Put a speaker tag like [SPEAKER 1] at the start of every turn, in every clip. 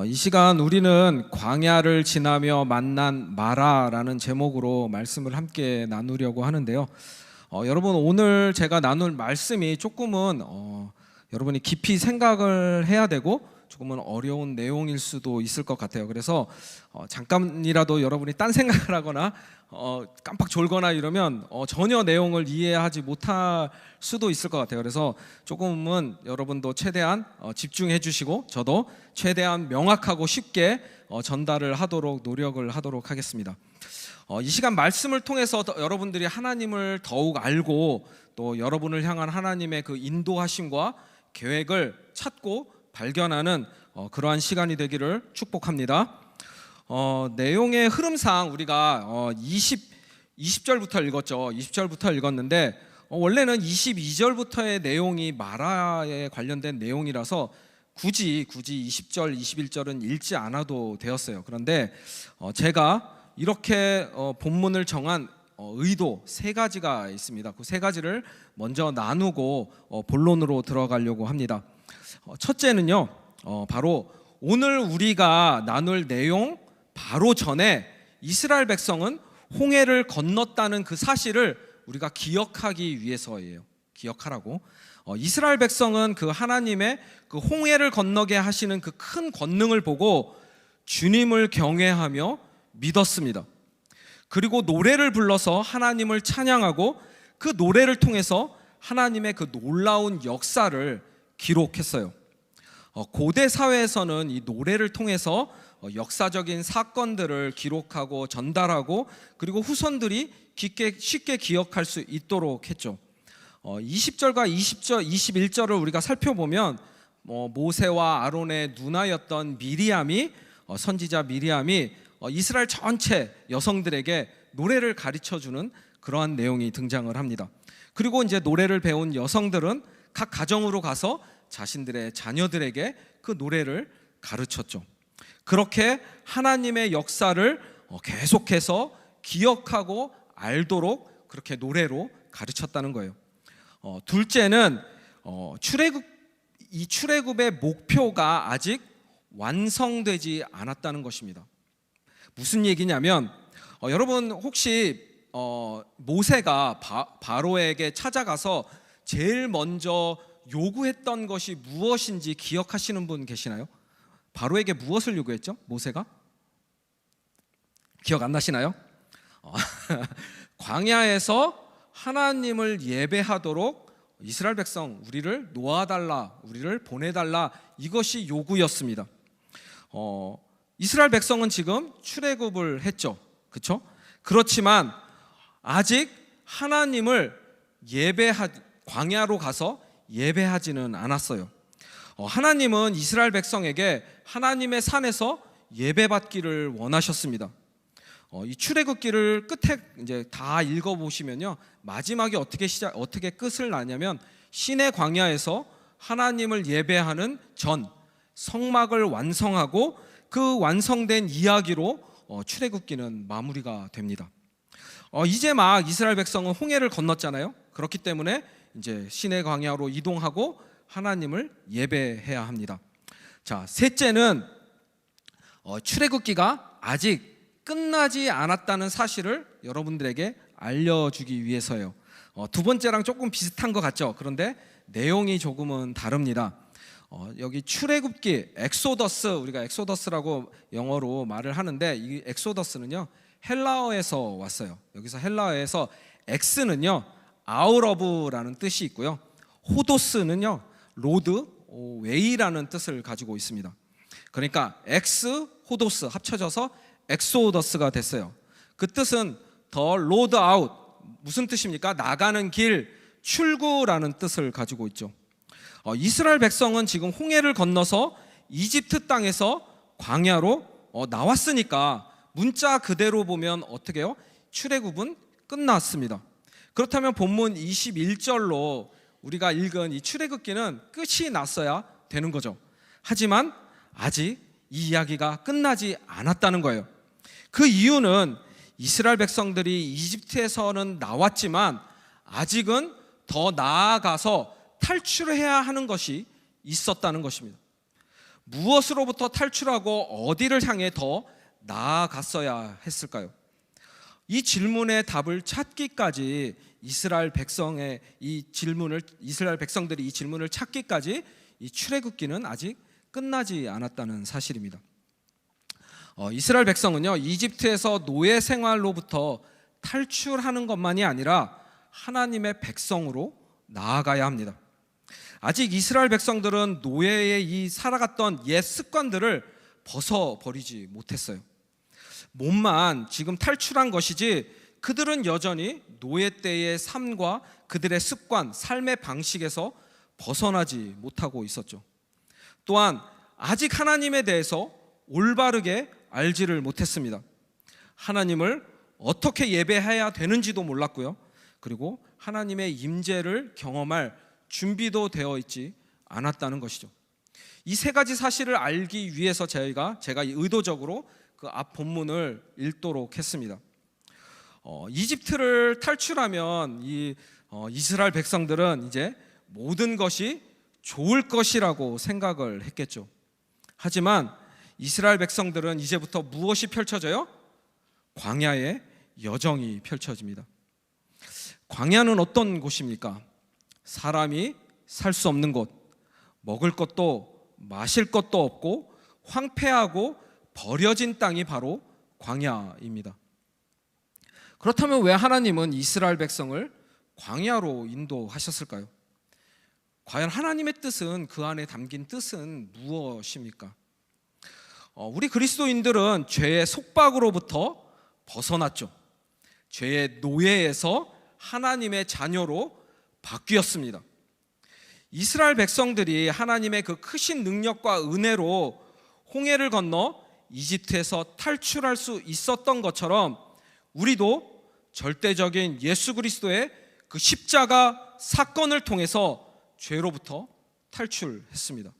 [SPEAKER 1] 이 시간 우리는 광야를 지나며 만난 마라라는 제목으로 말씀을 함께 나누려고 하는데요. 여러분, 오늘 제가 나눌 말씀이 조금은 여러분이 깊이 생각을 해야 되고 조금은 어려운 내용일 수도 있을 것 같아요. 그래서 잠깐이라도 여러분이 딴 생각을 하거나 깜빡 졸거나 이러면 전혀 내용을 이해하지 못할 수도 있을 것 같아요. 그래서 조금은 여러분도 최대한 집중해 주시고 저도 최대한 명확하고 쉽게 전달을 하도록 노력을 하도록 하겠습니다. 이 시간 말씀을 통해서 여러분들이 하나님을 더욱 알고 또 여러분을 향한 하나님의 그 인도하심과 계획을 찾고 발견하는 그러한 시간이 되기를 축복합니다. 내용의 흐름상 우리가 20절부터 읽었죠. 20절부터 읽었는데 원래는 22절부터의 내용이 마라에 관련된 내용이라서 굳이 20절, 21절은 읽지 않아도 되었어요. 그런데 제가 이렇게 본문을 정한 의도 세 가지가 있습니다. 그 세 가지를 먼저 나누고 본론으로 들어가려고 합니다. 첫째는요, 바로 오늘 우리가 나눌 내용 바로 전에 이스라엘 백성은 홍해를 건넜다는 그 사실을 우리가 기억하기 위해서예요. 기억하라고. 이스라엘 백성은 그 하나님의 그 홍해를 건너게 하시는 그 큰 권능을 보고 주님을 경외하며 믿었습니다. 그리고 노래를 불러서 하나님을 찬양하고 그 노래를 통해서 하나님의 그 놀라운 역사를 기록했어요. 고대 사회에서는 이 노래를 통해서 역사적인 사건들을 기록하고 전달하고 그리고 후손들이 쉽게 기억할 수 있도록 했죠. 20절과 21절을 우리가 살펴보면 모세와 아론의 누나였던 미리암이 선지자 미리암이 이스라엘 전체 여성들에게 노래를 가르쳐주는 그러한 내용이 등장을 합니다. 그리고 이제 노래를 배운 여성들은 각 가정으로 가서 자신들의 자녀들에게 그 노래를 가르쳤죠. 그렇게 하나님의 역사를 계속해서 기억하고 알도록 그렇게 노래로 가르쳤다는 거예요. 둘째는 이 출애굽의 목표가 아직 완성되지 않았다는 것입니다. 무슨 얘기냐면 여러분 혹시 모세가 바로에게 찾아가서 제일 먼저 요구했던 것이 무엇인지 기억하시는 분 계시나요? 바로에게 무엇을 요구했죠? 모세가? 기억 안 나시나요? 광야에서 하나님을 예배하도록 이스라엘 백성 우리를 놓아달라, 우리를 보내달라, 이것이 요구였습니다. 이스라엘 백성은 지금 출애굽을 했죠. 그렇죠? 그렇지만 아직 하나님을 광야로 가서 예배하지는 않았어요. 하나님은 이스라엘 백성에게 하나님의 산에서 예배받기를 원하셨습니다. 이 출애굽기를 끝에 이제 다 읽어보시면요, 마지막에 어떻게 끝을 나냐면 시내 광야에서 하나님을 예배하는 전 성막을 완성하고 그 완성된 이야기로 출애굽기는 마무리가 됩니다. 이제 막 이스라엘 백성은 홍해를 건넜잖아요. 그렇기 때문에 이제 시내 광야로 이동하고 하나님을 예배해야 합니다. 자, 셋째는 출애굽기가 아직 끝나지 않았다는 사실을 여러분들에게 알려주기 위해서예요. 두 번째랑 조금 비슷한 것 같죠? 그런데 내용이 조금은 다릅니다. 여기 출애굽기 엑소더스, 우리가 엑소더스라고 영어로 말을 하는데 이 엑소더스는요 헬라어에서 왔어요. 여기서 헬라어에서 엑스는요 out of라는 뜻이 있고요, 호도스는요 로드, 웨이라는 뜻을 가지고 있습니다. 그러니까 엑스, 호도스 합쳐져서 엑소더스가 됐어요. 그 뜻은 더 로드 아웃, 무슨 뜻입니까? 나가는 길, 출구라는 뜻을 가지고 있죠. 이스라엘 백성은 지금 홍해를 건너서 이집트 땅에서 광야로 나왔으니까 문자 그대로 보면 어떻게 해요? 출애굽은 끝났습니다. 그렇다면 본문 21절로 우리가 읽은 이 출애굽기는 끝이 났어야 되는 거죠. 하지만 아직 이 이야기가 끝나지 않았다는 거예요. 그 이유는 이스라엘 백성들이 이집트에서는 나왔지만 아직은 더 나아가서 탈출해야 하는 것이 있었다는 것입니다. 무엇으로부터 탈출하고 어디를 향해 더 나아갔어야 했을까요? 이 질문의 답을 찾기까지 이스라엘 백성들이 이 질문을 찾기까지 이 출애굽기는 아직 끝나지 않았다는 사실입니다. 이스라엘 백성은요, 이집트에서 노예 생활로부터 탈출하는 것만이 아니라 하나님의 백성으로 나아가야 합니다. 아직 이스라엘 백성들은 노예의 이 살아갔던 옛 습관들을 벗어버리지 못했어요. 몸만 지금 탈출한 것이지 그들은 여전히 노예 때의 삶과 그들의 습관, 삶의 방식에서 벗어나지 못하고 있었죠. 또한 아직 하나님에 대해서 올바르게 알지를 못했습니다. 하나님을 어떻게 예배해야 되는지도 몰랐고요. 그리고 하나님의 임재를 경험할 준비도 되어 있지 않았다는 것이죠. 이 세 가지 사실을 알기 위해서 제가 의도적으로 그 앞 본문을 읽도록 했습니다. 이집트를 탈출하면 이스라엘 백성들은 이제 모든 것이 좋을 것이라고 생각을 했겠죠. 하지만 이스라엘 백성들은 이제부터 무엇이 펼쳐져요? 광야의 여정이 펼쳐집니다. 광야는 어떤 곳입니까? 사람이 살 수 없는 곳, 먹을 것도 마실 것도 없고 황폐하고 버려진 땅이 바로 광야입니다. 그렇다면 왜 하나님은 이스라엘 백성을 광야로 인도하셨을까요? 과연 하나님의 뜻은, 그 안에 담긴 뜻은 무엇입니까? 우리 그리스도인들은 죄의 속박으로부터 벗어났죠. 죄의 노예에서 하나님의 자녀로 바뀌었습니다. 이스라엘 백성들이 하나님의 그 크신 능력과 은혜로 홍해를 건너 이집트에서 탈출할 수 있었던 것처럼 우리도 절대적인 예수 그리스도의 그 십자가 사건을 통해서 죄로부터 탈출했습니다.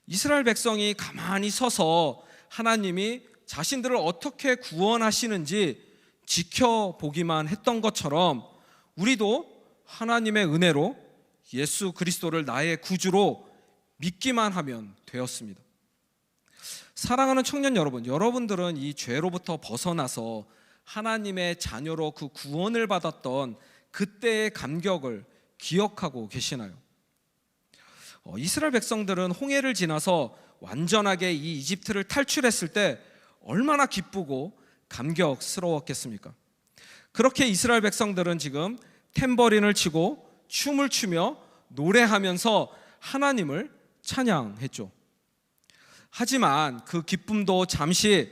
[SPEAKER 1] 이스라엘 백성이 가만히 서서 하나님이 자신들을 어떻게 구원하시는지 지켜보기만 했던 것처럼 우리도 하나님의 은혜로 예수 그리스도를 나의 구주로 믿기만 하면 되었습니다. 사랑하는 청년 여러분, 여러분들은 이 죄로부터 벗어나서 하나님의 자녀로 그 구원을 받았던 그때의 감격을 기억하고 계시나요? 이스라엘 백성들은 홍해를 지나서 완전하게 이 이집트를 탈출했을 때 얼마나 기쁘고 감격스러웠겠습니까? 그렇게 이스라엘 백성들은 지금 탬버린을 치고 춤을 추며 노래하면서 하나님을 찬양했죠. 하지만 그 기쁨도 잠시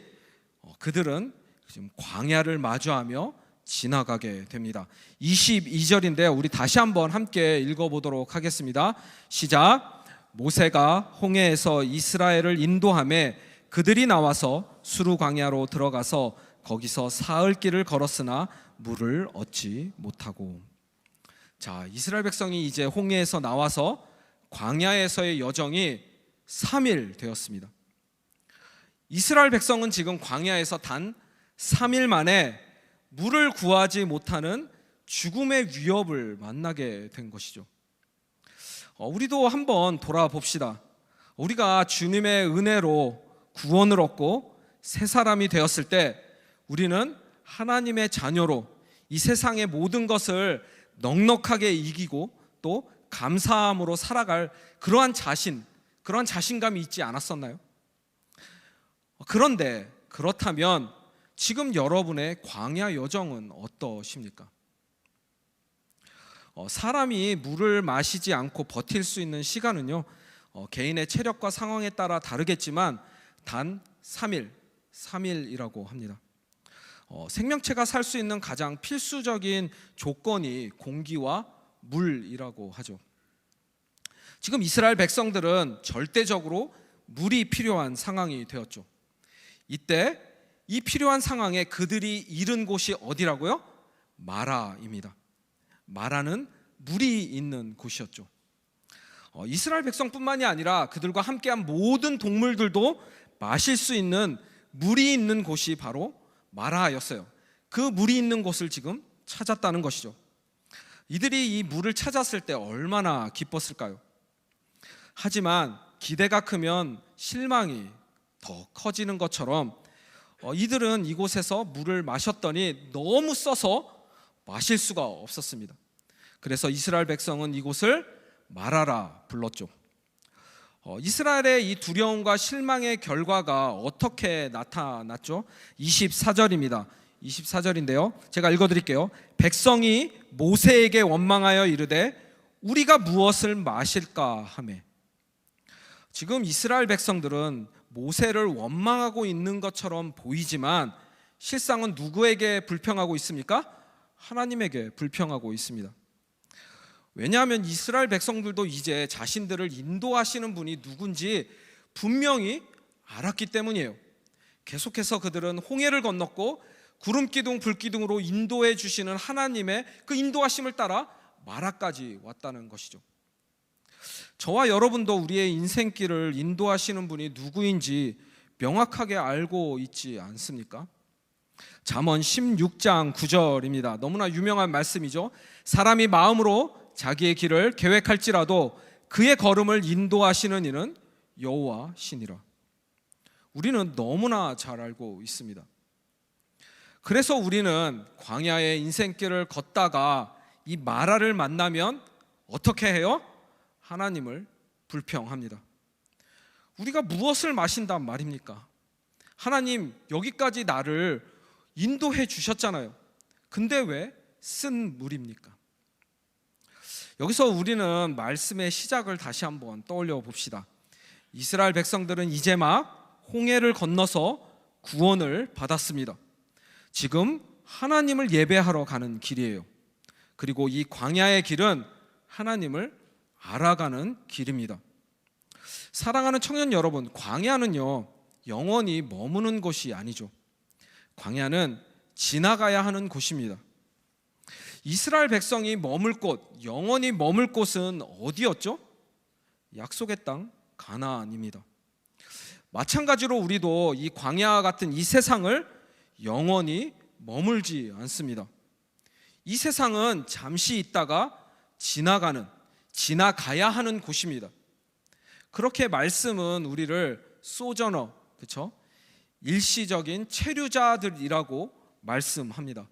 [SPEAKER 1] 그들은 지금 광야를 마주하며 지나가게 됩니다. 22절인데 우리 다시 한번 함께 읽어보도록 하겠습니다. 시작. 모세가 홍해에서 이스라엘을 인도하며 그들이 나와서 수르 광야로 들어가서 거기서 사흘 길을 걸었으나 물을 얻지 못하고. 자, 이스라엘 백성이 이제 홍해에서 나와서 광야에서의 여정이 3일 되었습니다. 이스라엘 백성은 지금 광야에서 단 3일 만에 물을 구하지 못하는 죽음의 위협을 만나게 된 것이죠. 우리도 한번 돌아봅시다. 우리가 주님의 은혜로 구원을 얻고 새 사람이 되었을 때 우리는 하나님의 자녀로 이 세상의 모든 것을 넉넉하게 이기고 또 감사함으로 살아갈 그러한 자신감이 있지 않았었나요? 그런데 그렇다면 지금 여러분의 광야 여정은 어떠십니까? 사람이 물을 마시지 않고 버틸 수 있는 시간은요, 개인의 체력과 상황에 따라 다르겠지만 단 3일이라고 합니다. 생명체가 살 수 있는 가장 필수적인 조건이 공기와 물이라고 하죠. 지금 이스라엘 백성들은 절대적으로 물이 필요한 상황이 되었죠. 이때 이 필요한 상황에 그들이 잃은 곳이 어디라고요? 마라입니다. 마라는 물이 있는 곳이었죠. 이스라엘 백성뿐만이 아니라 그들과 함께한 모든 동물들도 마실 수 있는 물이 있는 곳이 바로 마라였어요. 그 물이 있는 곳을 지금 찾았다는 것이죠. 이들이 이 물을 찾았을 때 얼마나 기뻤을까요? 하지만 기대가 크면 실망이 더 커지는 것처럼 이들은 이곳에서 물을 마셨더니 너무 써서 마실 수가 없었습니다. 그래서 이스라엘 백성은 이곳을 마라라 불렀죠. 이스라엘의 이 두려움과 실망의 결과가 어떻게 나타났죠? 24절입니다. 24절인데요. 제가 읽어드릴게요. 백성이 모세에게 원망하여 이르되 우리가 무엇을 마실까 하매. 지금 이스라엘 백성들은 모세를 원망하고 있는 것처럼 보이지만 실상은 누구에게 불평하고 있습니까? 하나님에게 불평하고 있습니다. 왜냐하면 이스라엘 백성들도 이제 자신들을 인도하시는 분이 누군지 분명히 알았기 때문이에요. 계속해서 그들은 홍해를 건넜고 구름기둥 불기둥으로 인도해 주시는 하나님의 그 인도하심을 따라 마라까지 왔다는 것이죠. 저와 여러분도 우리의 인생길을 인도하시는 분이 누구인지 명확하게 알고 있지 않습니까? 잠언 16장 9절입니다. 너무나 유명한 말씀이죠. 사람이 마음으로 자기의 길을 계획할지라도 그의 걸음을 인도하시는 이는 여호와시니라. 우리는 너무나 잘 알고 있습니다. 그래서 우리는 광야의 인생길을 걷다가 이 마라를 만나면 어떻게 해요? 하나님을 불평합니다. 우리가 무엇을 마신단 말입니까? 하나님, 여기까지 나를 인도해 주셨잖아요. 근데 왜 쓴 물입니까? 여기서 우리는 말씀의 시작을 다시 한번 떠올려 봅시다. 이스라엘 백성들은 이제 막 홍해를 건너서 구원을 받았습니다. 지금 하나님을 예배하러 가는 길이에요. 그리고 이 광야의 길은 하나님을 알아가는 길입니다. 사랑하는 청년 여러분, 광야는요 영원히 머무는 곳이 아니죠. 광야는 지나가야 하는 곳입니다. 이스라엘 백성이 머물 곳, 영원히 머물 곳은 어디였죠? 약속의 땅 가나안입니다. 마찬가지로 우리도 이 광야와 같은 이 세상을 영원히 머물지 않습니다. 이 세상은 잠시 있다가 지나가야 하는 곳입니다. 그렇게 말씀은 우리를 소저너, 그렇죠? 일시적인 체류자들이라고 말씀합니다.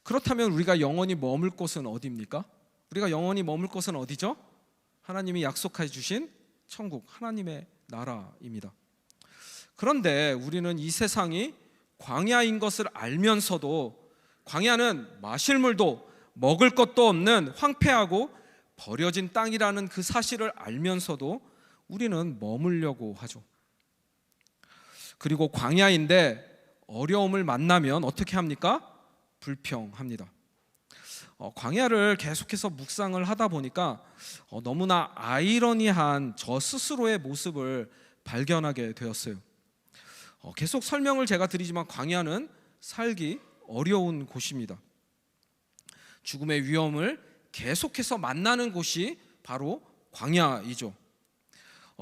[SPEAKER 1] 그렇다면 우리가 영원히 머물 곳은 어디입니까? 우리가 영원히 머물 곳은 어디죠? 하나님이 약속해 주신 천국, 하나님의 나라입니다. 그런데 우리는 이 세상이 광야인 것을 알면서도 광야는 마실 물도 먹을 것도 없는 황폐하고 버려진 땅이라는 그 사실을 알면서도 우리는 머물려고 하죠. 그리고 광야인데 어려움을 만나면 어떻게 합니까? 불평합니다. 광야를 계속해서 묵상을 하다 보니까 너무나 아이러니한 저 스스로의 모습을 발견하게 되었어요. 계속 설명을 제가 드리지만 광야는 살기 어려운 곳입니다. 죽음의 위험을 계속해서 만나는 곳이 바로 광야이죠.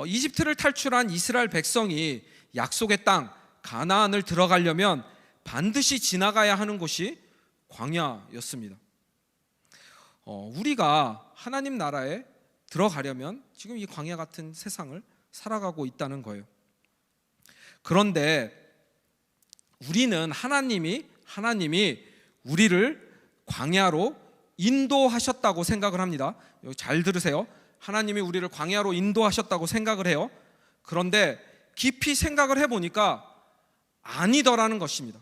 [SPEAKER 1] 이집트를 탈출한 이스라엘 백성이 약속의 땅 가나안을 들어가려면 반드시 지나가야 하는 곳이 광야였습니다. 우리가 하나님 나라에 들어가려면 지금 이 광야 같은 세상을 살아가고 있다는 거예요. 그런데 우리는 하나님이 우리를 광야로 인도하셨다고 생각을 합니다. 잘 들으세요. 하나님이 우리를 광야로 인도하셨다고 생각을 해요. 그런데 깊이 생각을 해보니까 아니더라는 것입니다.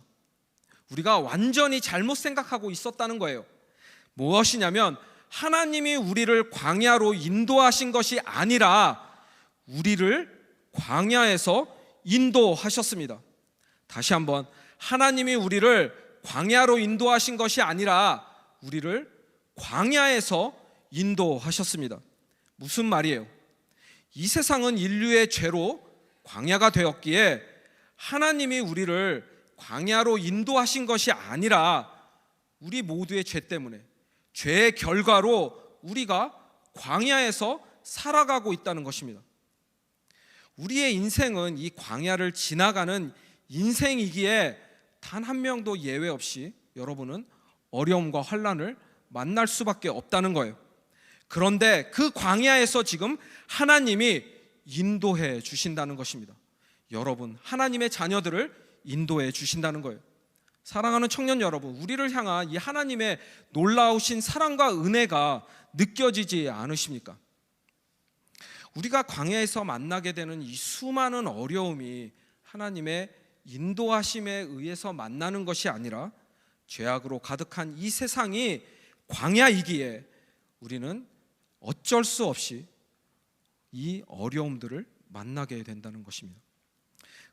[SPEAKER 1] 우리가 완전히 잘못 생각하고 있었다는 거예요. 무엇이냐면 하나님이 우리를 광야로 인도하신 것이 아니라 우리를 광야에서 인도하셨습니다. 다시 한번, 하나님이 우리를 광야로 인도하신 것이 아니라 우리를 광야에서 인도하셨습니다. 무슨 말이에요? 이 세상은 인류의 죄로 광야가 되었기에 하나님이 우리를 광야로 인도하신 것이 아니라 우리 모두의 죄 때문에, 죄의 결과로 우리가 광야에서 살아가고 있다는 것입니다. 우리의 인생은 이 광야를 지나가는 인생이기에 단 한 명도 예외 없이 여러분은 어려움과 환난을 만날 수밖에 없다는 거예요. 그런데 그 광야에서 지금 하나님이 인도해 주신다는 것입니다. 여러분, 하나님의 자녀들을 인도해 주신다는 거예요. 사랑하는 청년 여러분, 우리를 향한 이 하나님의 놀라우신 사랑과 은혜가 느껴지지 않으십니까? 우리가 광야에서 만나게 되는 이 수많은 어려움이 하나님의 인도하심에 의해서 만나는 것이 아니라 죄악으로 가득한 이 세상이 광야이기에 우리는 어쩔 수 없이 이 어려움들을 만나게 된다는 것입니다.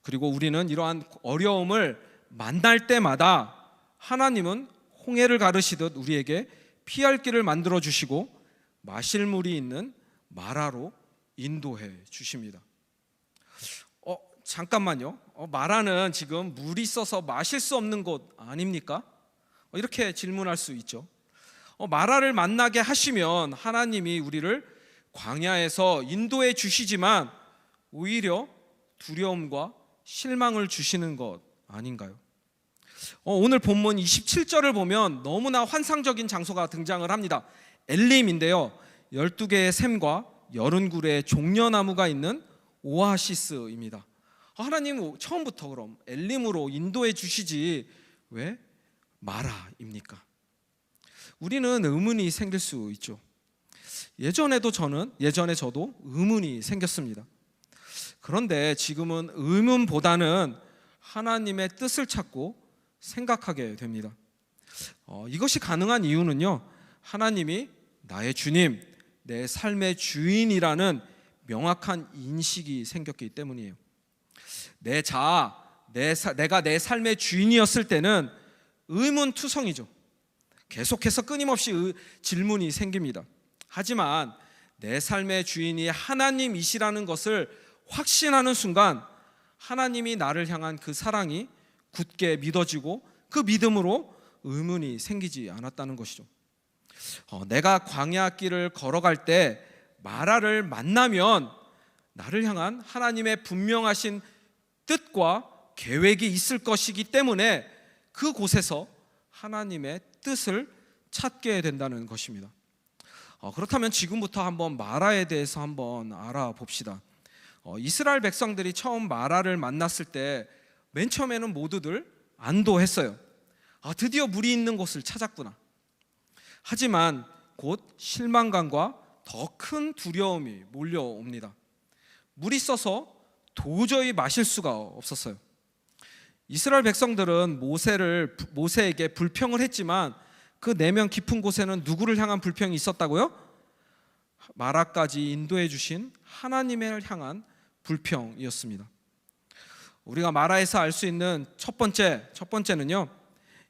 [SPEAKER 1] 그리고 우리는 이러한 어려움을 만날 때마다 하나님은 홍해를 가르시듯 우리에게 피할 길을 만들어 주시고 마실 물이 있는 마라로 인도해 주십니다. 잠깐만요. 마라는 지금 물이 있어서 마실 수 없는 곳 아닙니까? 이렇게 질문할 수 있죠. 마라를 만나게 하시면 하나님이 우리를 광야에서 인도해 주시지만 오히려 두려움과 실망을 주시는 것 아닌가요? 오늘 본문 27절을 보면 너무나 환상적인 장소가 등장을 합니다. 엘림인데요, 12개의 샘과 80그루의 종려나무가 있는 오아시스입니다. 하나님 처음부터 그럼 엘림으로 인도해 주시지 왜 마라입니까? 우리는 의문이 생길 수 있죠. 예전에 저도 의문이 생겼습니다. 그런데 지금은 의문보다는 하나님의 뜻을 찾고 생각하게 됩니다. 이것이 가능한 이유는요, 하나님이 나의 주님, 내 삶의 주인이라는 명확한 인식이 생겼기 때문이에요. 내가 내 삶의 주인이었을 때는 의문투성이죠. 계속해서 끊임없이 질문이 생깁니다. 하지만 내 삶의 주인이 하나님이시라는 것을 확신하는 순간 하나님이 나를 향한 그 사랑이 굳게 믿어지고 그 믿음으로 의문이 생기지 않았다는 것이죠. 내가 광야길을 걸어갈 때 마라를 만나면 나를 향한 하나님의 분명하신 뜻과 계획이 있을 것이기 때문에 그곳에서 하나님의 뜻을 찾게 된다는 것입니다. 그렇다면 지금부터 한번 마라에 대해서 한번 알아봅시다. 이스라엘 백성들이 처음 마라를 만났을 때 맨 처음에는 모두들 안도했어요. 드디어 물이 있는 곳을 찾았구나. 하지만 곧 실망감과 더 큰 두려움이 몰려옵니다. 물이 있어서 도저히 마실 수가 없었어요. 이스라엘 백성들은 모세에게 불평을 했지만 그 내면 깊은 곳에는 누구를 향한 불평이 있었다고요? 마라까지 인도해 주신 하나님을 향한 불평이었습니다. 우리가 마라에서 알 수 있는 첫 번째는요,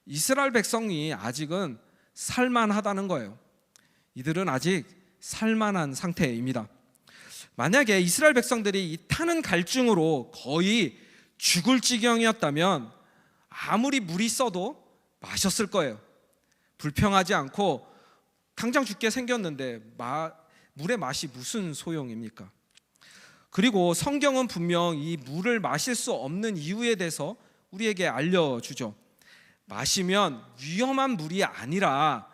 [SPEAKER 1] 이스라엘 백성이 아직은 살만하다는 거예요. 이들은 아직 살만한 상태입니다. 만약에 이스라엘 백성들이 이 타는 갈증으로 거의 죽을 지경이었다면 아무리 물이 있어도 마셨을 거예요. 불평하지 않고 당장 죽게 생겼는데 물의 맛이 무슨 소용입니까? 그리고 성경은 분명 이 물을 마실 수 없는 이유에 대해서 우리에게 알려주죠. 마시면 위험한 물이 아니라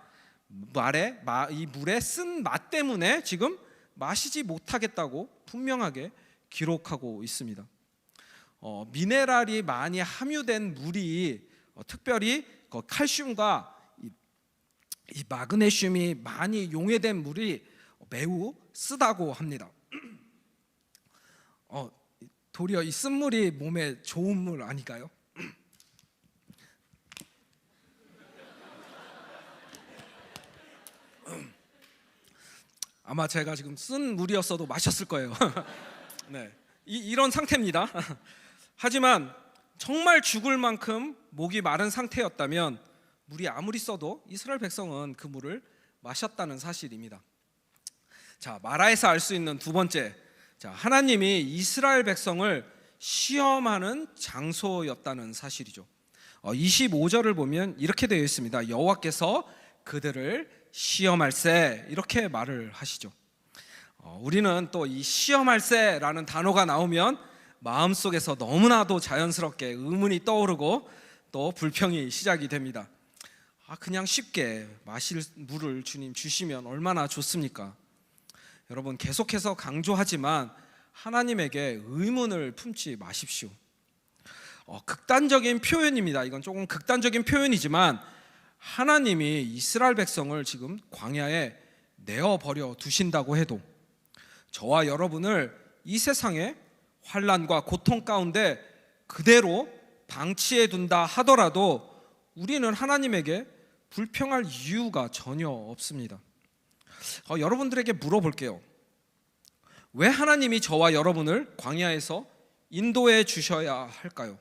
[SPEAKER 1] 이 물의 쓴 맛 때문에 지금 마시지 못하겠다고 분명하게 기록하고 있습니다. 미네랄이 많이 함유된 물이 특별히 칼슘과 이 마그네슘이 많이 용해된 물이 매우 쓰다고 합니다. 도리어 이 쓴물이 몸에 좋은 물 아닐까요? 아마 제가 지금 쓴 물이었어도 마셨을 거예요. 네, 이런 상태입니다. 하지만 정말 죽을 만큼 목이 마른 상태였다면 물이 아무리 써도 이스라엘 백성은 그 물을 마셨다는 사실입니다. 자, 마라에서 알 수 있는 두 번째, 하나님이 이스라엘 백성을 시험하는 장소였다는 사실이죠. 25절을 보면 이렇게 되어 있습니다. 여호와께서 그들을 시험할세, 이렇게 말을 하시죠. 우리는 또 이 시험할세라는 단어가 나오면 마음속에서 너무나도 자연스럽게 의문이 떠오르고 또 불평이 시작이 됩니다. 그냥 쉽게 마실 물을 주님 주시면 얼마나 좋습니까? 여러분, 계속해서 강조하지만 하나님에게 의문을 품지 마십시오. 극단적인 표현입니다. 이건 조금 극단적인 표현이지만 하나님이 이스라엘 백성을 지금 광야에 내어버려 두신다고 해도 저와 여러분을 이 세상의 환난과 고통 가운데 그대로 방치해 둔다 하더라도 우리는 하나님에게 불평할 이유가 전혀 없습니다. 여러분들에게 물어볼게요. 왜 하나님이 저와 여러분을 광야에서 인도해 주셔야 할까요?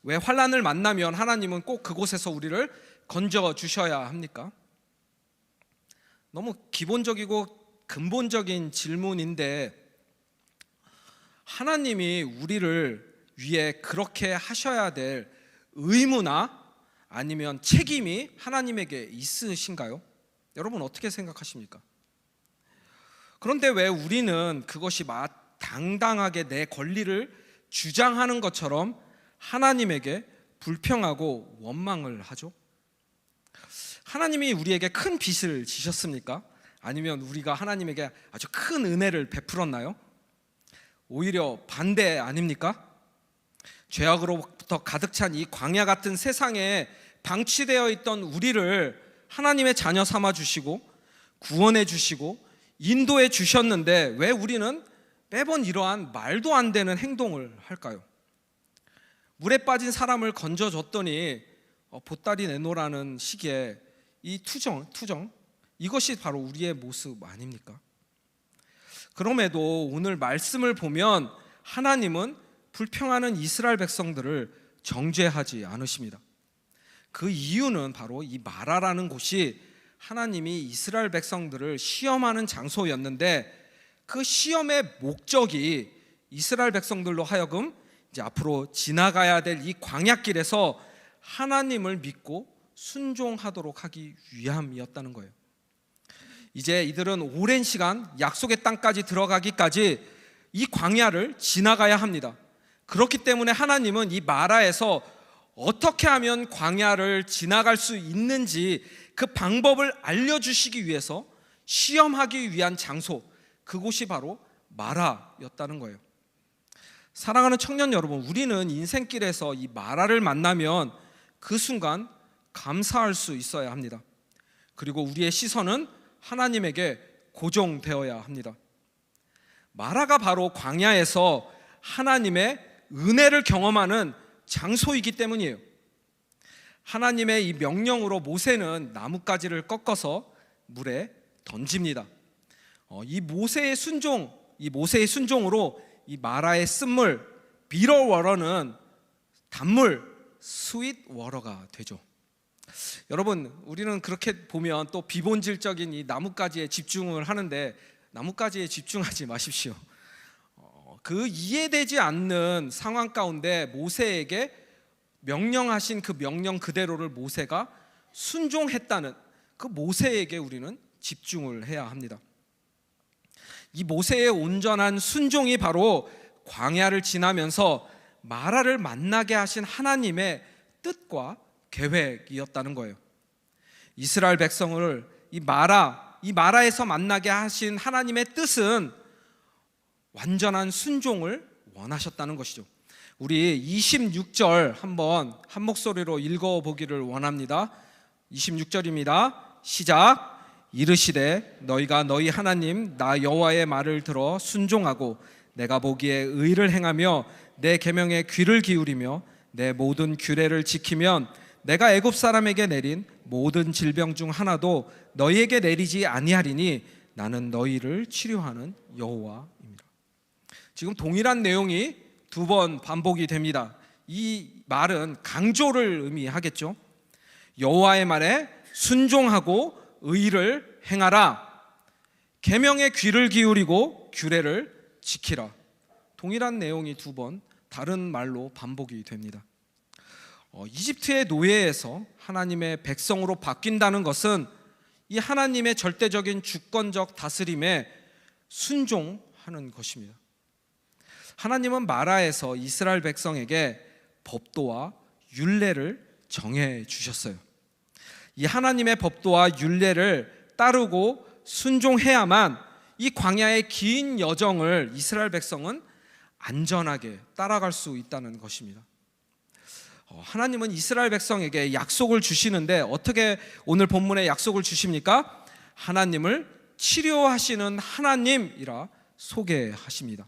[SPEAKER 1] 왜 환난을 만나면 하나님은 꼭 그곳에서 우리를 건져 주셔야 합니까? 너무 기본적이고 근본적인 질문인데 하나님이 우리를 위해 그렇게 하셔야 될 의무나 아니면 책임이 하나님에게 있으신가요? 여러분 어떻게 생각하십니까? 그런데 왜 우리는 그것이 당당하게 내 권리를 주장하는 것처럼 하나님에게 불평하고 원망을 하죠? 하나님이 우리에게 큰 빚을 지셨습니까? 아니면 우리가 하나님에게 아주 큰 은혜를 베풀었나요? 오히려 반대 아닙니까? 죄악으로부터 가득 찬 이 광야 같은 세상에 방치되어 있던 우리를 하나님의 자녀 삼아 주시고 구원해 주시고 인도해 주셨는데 왜 우리는 매번 이러한 말도 안 되는 행동을 할까요? 물에 빠진 사람을 건져줬더니 보따리 내놓으라는 식의 이 투정 이것이 바로 우리의 모습 아닙니까? 그럼에도 오늘 말씀을 보면 하나님은 불평하는 이스라엘 백성들을 정죄하지 않으십니다. 그 이유는 바로 이 마라라는 곳이 하나님이 이스라엘 백성들을 시험하는 장소였는데 그 시험의 목적이 이스라엘 백성들로 하여금 이제 앞으로 지나가야 될 이 광야길에서 하나님을 믿고 순종하도록 하기 위함이었다는 거예요. 이제 이들은 오랜 시간 약속의 땅까지 들어가기까지 이 광야를 지나가야 합니다. 그렇기 때문에 하나님은 이 마라에서 어떻게 하면 광야를 지나갈 수 있는지 그 방법을 알려주시기 위해서 시험하기 위한 장소, 그곳이 바로 마라였다는 거예요. 사랑하는 청년 여러분, 우리는 인생길에서 이 마라를 만나면 그 순간 감사할 수 있어야 합니다. 그리고 우리의 시선은 하나님에게 고정되어야 합니다. 마라가 바로 광야에서 하나님의 은혜를 경험하는 장소이기 때문이에요. 하나님의 이 명령으로 모세는 나뭇가지를 꺾어서 물에 던집니다. 이 모세의 순종으로 이 마라의 쓴물 비러워러는 단물 스윗 워러가 되죠. 여러분, 우리는 그렇게 보면 또 비본질적인 이 나뭇가지에 집중을 하는데 나뭇가지에 집중하지 마십시오. 그 이해되지 않는 상황 가운데 모세에게 명령하신 그 명령 그대로를 모세가 순종했다는 그 모세에게 우리는 집중을 해야 합니다. 이 모세의 온전한 순종이 바로 광야를 지나면서 마라를 만나게 하신 하나님의 뜻과 계획이었다는 거예요. 이스라엘 백성을 이 마라에서 만나게 하신 하나님의 뜻은 완전한 순종을 원하셨다는 것이죠. 우리 26절 한번 한 목소리로 읽어보기를 원합니다. 26절입니다. 시작. 이르시되 너희가 너희 하나님 나 여호와의 말을 들어 순종하고 내가 보기에 의를 행하며 내 계명에 귀를 기울이며 내 모든 규례를 지키면 내가 애굽 사람에게 내린 모든 질병 중 하나도 너희에게 내리지 아니하리니 나는 너희를 치료하는 여호와입니다. 지금 동일한 내용이 두 번 반복이 됩니다. 이 말은 강조를 의미하겠죠. 여호와의 말에 순종하고 의를 행하라. 계명에 귀를 기울이고 규례를 지키라. 동일한 내용이 두 번 다른 말로 반복이 됩니다. 이집트의 노예에서 하나님의 백성으로 바뀐다는 것은 이 하나님의 절대적인 주권적 다스림에 순종하는 것입니다. 하나님은 마라에서 이스라엘 백성에게 법도와 율례를 정해 주셨어요. 이 하나님의 법도와 율례를 따르고 순종해야만 이 광야의 긴 여정을 이스라엘 백성은 안전하게 따라갈 수 있다는 것입니다. 하나님은 이스라엘 백성에게 약속을 주시는데 어떻게 오늘 본문에 약속을 주십니까? 하나님을 치료하시는 하나님이라 소개하십니다.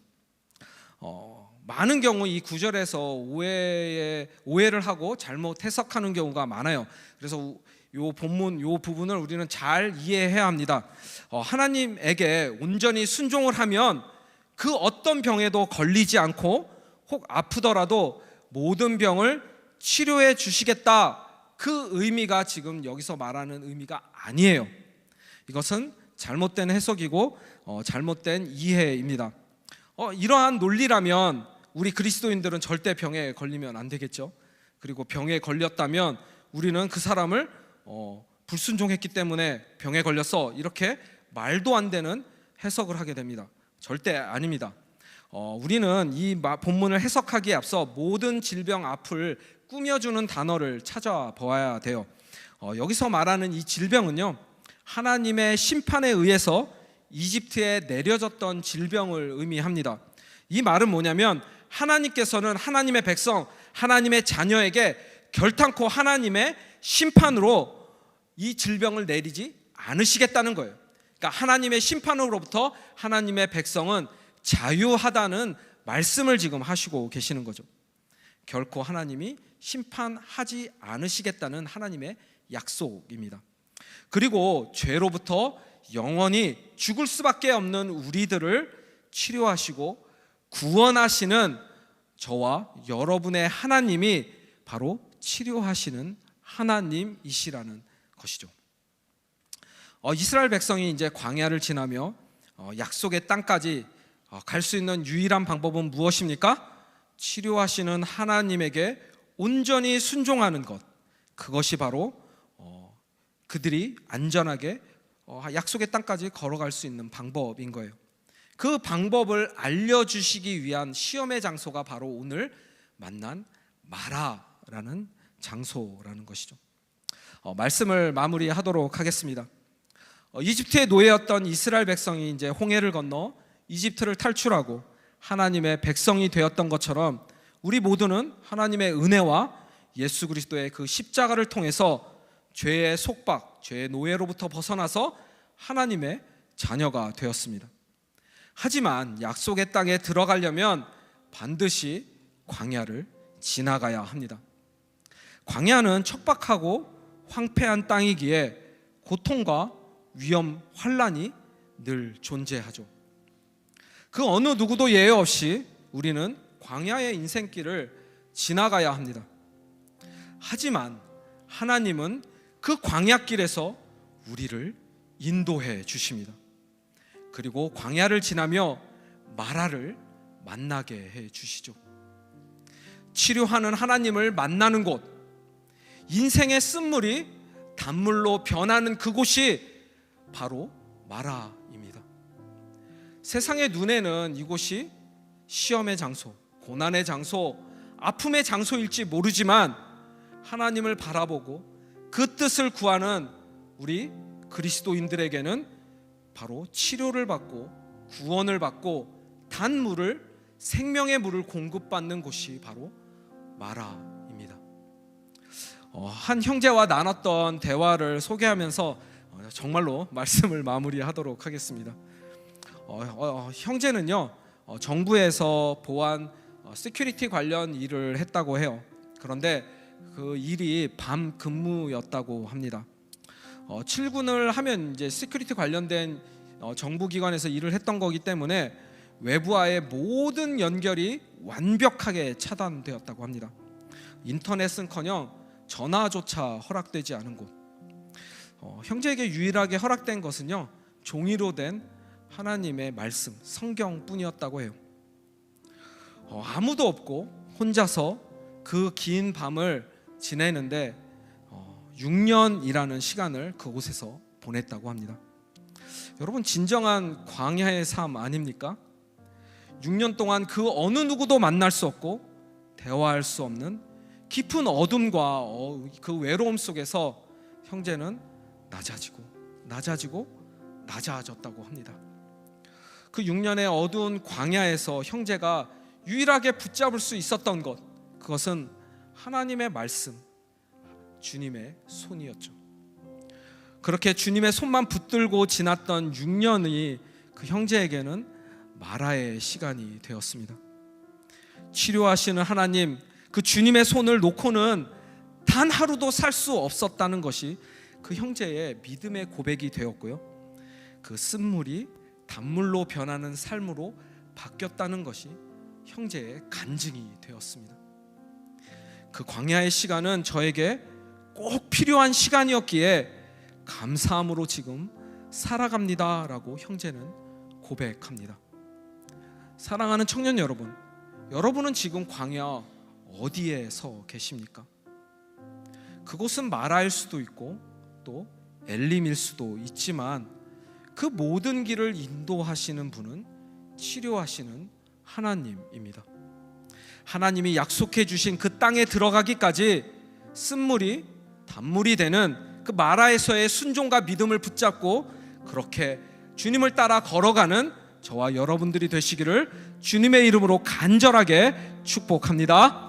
[SPEAKER 1] 많은 경우 이 구절에서 오해를 하고 잘못 해석하는 경우가 많아요. 그래서 이 본문 이 부분을 우리는 잘 이해해야 합니다. 하나님에게 온전히 순종을 하면 그 어떤 병에도 걸리지 않고 혹 아프더라도 모든 병을 치료해 주시겠다, 그 의미가 지금 여기서 말하는 의미가 아니에요. 이것은 잘못된 해석이고 잘못된 이해입니다. 이러한 논리라면 우리 그리스도인들은 절대 병에 걸리면 안 되겠죠. 그리고 병에 걸렸다면 우리는 그 사람을 불순종했기 때문에 병에 걸렸어, 이렇게 말도 안 되는 해석을 하게 됩니다. 절대 아닙니다. 우리는 이 본문을 해석하기에 앞서 모든 질병 앞을 꾸며주는 단어를 찾아보아야 돼요. 여기서 말하는 이 질병은요, 하나님의 심판에 의해서 이집트에 내려졌던 질병을 의미합니다. 이 말은 뭐냐면 하나님께서는 하나님의 백성, 하나님의 자녀에게 결탄코 하나님의 심판으로 이 질병을 내리지 않으시겠다는 거예요. 그러니까 하나님의 심판으로부터 하나님의 백성은 자유하다는 말씀을 지금 하시고 계시는 거죠. 결코 하나님이 심판하지 않으시겠다는 하나님의 약속입니다. 그리고 죄로부터 영원히 죽을 수밖에 없는 우리들을 치료하시고 구원하시는 저와 여러분의 하나님이 바로 치료하시는 하나님이시라는 것이죠. 이스라엘 백성이 이제 광야를 지나며 약속의 땅까지 갈 수 있는 유일한 방법은 무엇입니까? 치료하시는 하나님에게 온전히 순종하는 것, 그것이 바로 그들이 안전하게 약속의 땅까지 걸어갈 수 있는 방법인 거예요. 그 방법을 알려주시기 위한 시험의 장소가 바로 오늘 만난 마라라는 장소라는 것이죠. 말씀을 마무리하도록 하겠습니다. 이집트의 노예였던 이스라엘 백성이 이제 홍해를 건너 이집트를 탈출하고 하나님의 백성이 되었던 것처럼 우리 모두는 하나님의 은혜와 예수 그리스도의 그 십자가를 통해서 죄의 속박, 죄의 노예로부터 벗어나서 하나님의 자녀가 되었습니다. 하지만 약속의 땅에 들어가려면 반드시 광야를 지나가야 합니다. 광야는 척박하고 황폐한 땅이기에 고통과 위험, 환난이 늘 존재하죠. 그 어느 누구도 예외 없이 우리는 광야의 인생길을 지나가야 합니다. 하지만 하나님은 그 광야길에서 우리를 인도해 주십니다. 그리고 광야를 지나며 마라를 만나게 해 주시죠. 치료하는 하나님을 만나는 곳, 인생의 쓴물이 단물로 변하는 그곳이 바로 마라입니다. 세상의 눈에는 이곳이 시험의 장소, 고난의 장소, 아픔의 장소일지 모르지만 하나님을 바라보고 그 뜻을 구하는 우리 그리스도인들에게는 바로 치료를 받고 구원을 받고 단물을, 생명의 물을 공급받는 곳이 바로 마라입니다. 한 형제와 나눴던 대화를 소개하면서 정말로 말씀을 마무리하도록 하겠습니다. 형제는요, 정부에서 보안 시큐리티 관련 일을 했다고 해요. 그런데 그 일이 밤 근무였다고 합니다. 출근을 하면 이제 시큐리티 관련된 정부기관에서 일을 했던 거기 때문에 외부와의 모든 연결이 완벽하게 차단되었다고 합니다. 인터넷은커녕 전화조차 허락되지 않은 곳. 형제에게 유일하게 허락된 것은요, 종이로 된 하나님의 말씀, 성경뿐이었다고 해요. 아무도 없고 혼자서 그 긴 밤을 지내는데 6년이라는 시간을 그곳에서 보냈다고 합니다. 여러분, 진정한 광야의 삶 아닙니까? 6년 동안 그 어느 누구도 만날 수 없고 대화할 수 없는 깊은 어둠과 그 외로움 속에서 형제는 낮아지고 낮아졌다고 합니다. 그 6년의 어두운 광야에서 형제가 유일하게 붙잡을 수 있었던 것, 그것은 하나님의 말씀, 주님의 손이었죠. 그렇게 주님의 손만 붙들고 지났던 6년이 그 형제에게는 마라의 시간이 되었습니다. 치료하시는 하나님, 그 주님의 손을 놓고는 단 하루도 살 수 없었다는 것이 그 형제의 믿음의 고백이 되었고요, 그 쓴물이 단물로 변하는 삶으로 바뀌었다는 것이 형제의 간증이 되었습니다. 그 광야의 시간은 저에게 꼭 필요한 시간이었기에 감사함으로 지금 살아갑니다 라고 형제는 고백합니다. 사랑하는 청년 여러분, 여러분은 지금 광야 어디에 서 계십니까? 그곳은 마라일 수도 있고 또 엘림일 수도 있지만 그 모든 길을 인도하시는 분은 치료하시는 하나님입니다. 하나님이 약속해 주신 그 땅에 들어가기까지 쓴물이 단물이 되는 그 마라에서의 순종과 믿음을 붙잡고 그렇게 주님을 따라 걸어가는 저와 여러분들이 되시기를 주님의 이름으로 간절하게 축복합니다.